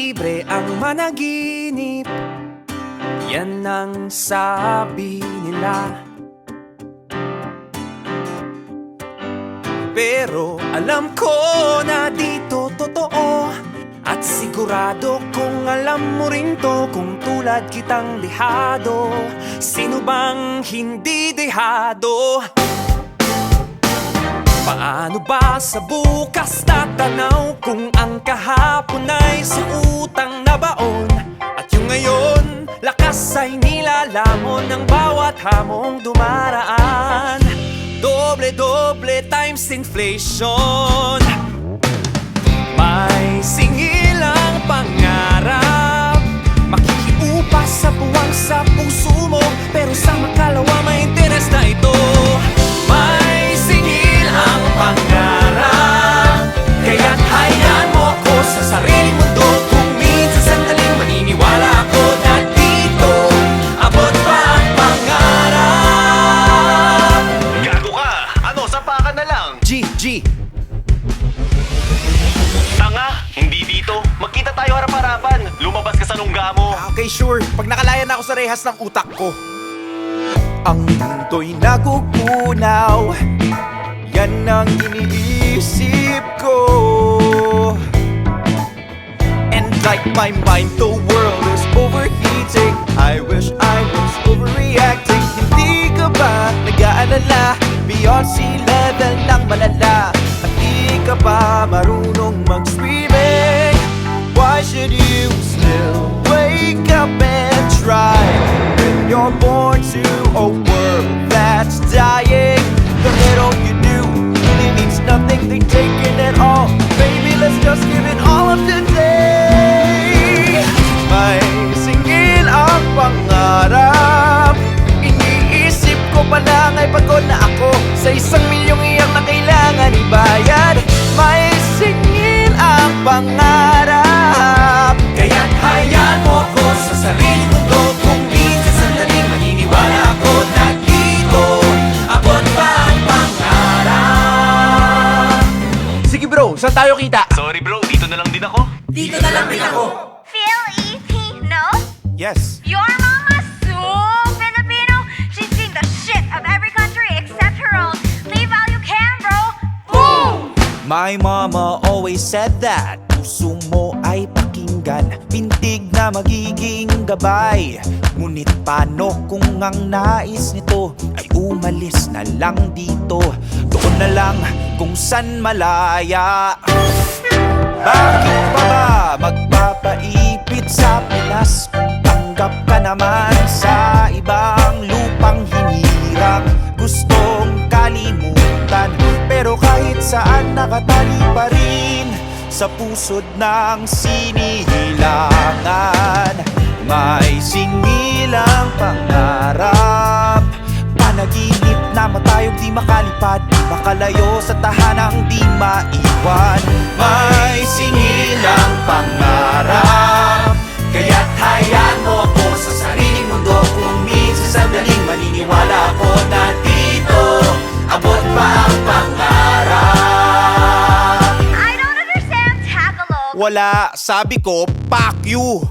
libre ang managinip, yan ang sabi nila. Pero alam ko na dito totoo, at sigurado kung alam mo rin to, kung tulad kitang dehado, sino bang hindi dehado? Paano ba sa bukas tatanaw kung ang kahapon ay sa utang na baon, at yung ngayon, lakas ay nilalamon ng bawat hamong dumaraan? Doble-doble times inflation. May singilang pangarap, makikiupa sa buwang sa puso mo, pero sa makalawa may interes na ito. May singilang pangarap, kaya't hayaan mo ako sa sariling mundo. Kung minsan sandaling maniniwala ako na dito abot pa ang pangarap. Gago ka! Ano, sapakan na lang! G. Tanga! Hindi dito! Magkita tayo harap-harapan! Lumabas ka sa lungga mo! Okay, sure. Pag nakalayan ako sa rehas ng utak ko. Ang mundo'y nagugunaw, yan ang iniisip ko. And like my mind, the world is overheating. I wish I was overreacting. Hindi ka ba nag-aalala? Beyond sea level ng malala. At di ka ba marunong mag-swimming? Why should you still wake up and try when you're born to a world that's dying? The little you do really means nothing. They taking it all. Baby, let's just give it all up today. May singil ang pangarap, iniisip ko pa lang ay pagod na ako sa 1,000,000 iyang na kailangan ibayad. May singil ang pangarap, Kaya't hayaan mo ako sa sariling mundo. Kung minsan sandaling maniniwala ako na dito abot pa ang pangarap. sige bro, saan tayo kita? Sorry bro, dito na lang din ako. Dito na lang din ako. Filipino? Yes. Your mama's so Filipino. She's seen the shit of every country except her own. Leave all you can, bro. Boom! My mama always said that puso mo ay pakinggan, pintig na magiging gabay. Ngunit paano kung ang nais nito ay umalis na lang dito, doon na lang kung san malaya? Bakit pa ba magpapaipit sa Pinas kung tanggap ka naman sa ibang lupang hinirang? Gustong kalimutan, pero kahit saan nakatali pa rin sa pusod ng sinihilangan. May singilang pangarap, panaginip na matayog di makalipad, di makalayo sa tahanang di maiwan. May singilang pangarap, kaya't hayaan mo ako sa sariling mundo. Kung minsan sandaling maniniwala ako na dito abot pa ang pangarap. I don't understand Tagalog. Wala, sabi ko, fuck you.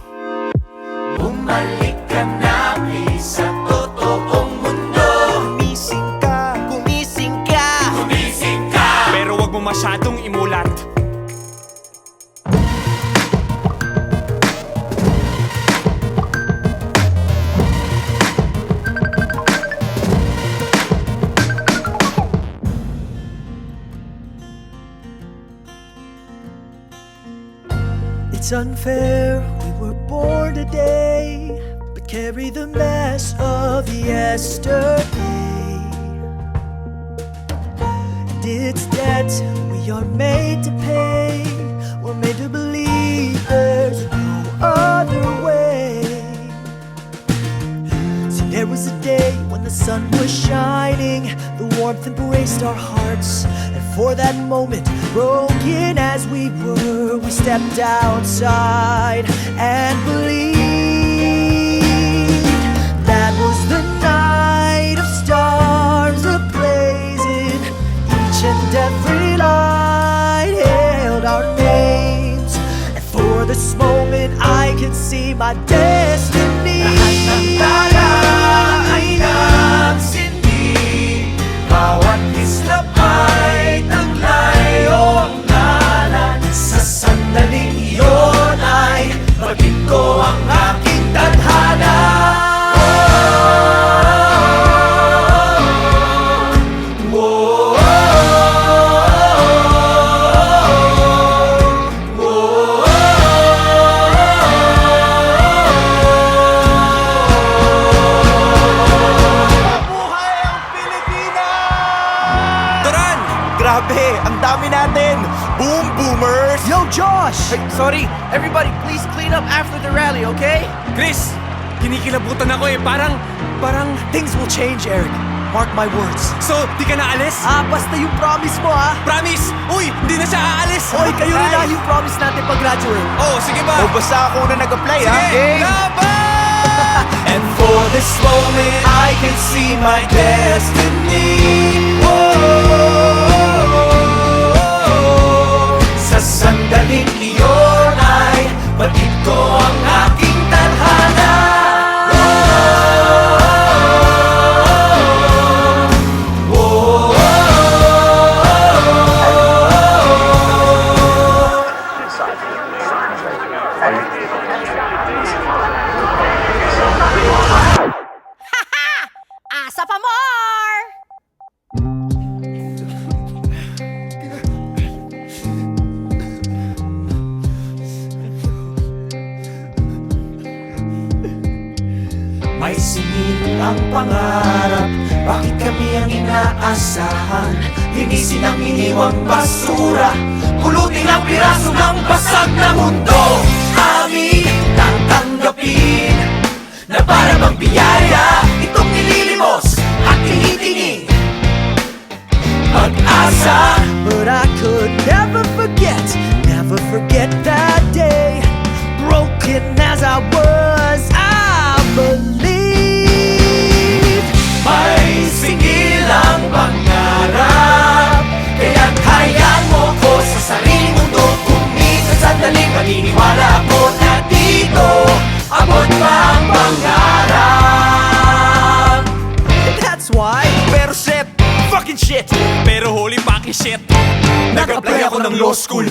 Bumalik ka na please sa totoong mundo. Gumising ka, gumising ka. Gumising ka, pero wag mo masyadong imulat. It's unfair, we were born today, but carry the mess of yesterday. And it's debt we are made to pay. We're made to believe there's no other way. See, there was a day when the sun was shining, the warmth embraced our hearts, and for that moment, broken as we were, we stepped outside and believed. That was the night of stars ablazing. Each and every light hailed our names, and for this moment my destiny. Lahat ng tala ay nagsindi, bawat islap ay taglay o ang ngalan. Sa sandaling iyon ay batid ko ang aking tadhana. Turan! Grabe, ang dami natin! Boom boomers! Yo, Josh! Hey, sorry, everybody please clean up after the rally, okay? Chris, kinikilabutan ako eh. Parang Things will change, Eric. Mark my words. so, di ka na alis? Basta yung promise mo, ha? Promise! Uy, hindi na siya aalis! Hoy, kayo rin na yung promise natin pag-graduate. Oh, sige ba? O basta ako na nag-apply, ha? Sige, laban! And for this moment I can see my destiny. Whoa, sa sandaling iyon ay batid ko ang aking tadhana. Asa pa more! May singil ang pangarap, bakit kami ang inaasahan? Linisin ang iniwang basura, pulutin ang piraso ng basag na mundo. Aming tatanggapin na para bang biyaya itong nililimos at tinitingin pag-asa. But I could never forget that day. Broken as I was, I believe. May singil ang pangarap, kaya't hayaan mo ko sa sariling mundo. Kung minsan sandaling maniniwala ako na dito abot pa ang pangarap. That's why. Pero shit, fucking shit, Pero holy fucking shit! nag-apply ako ng law school.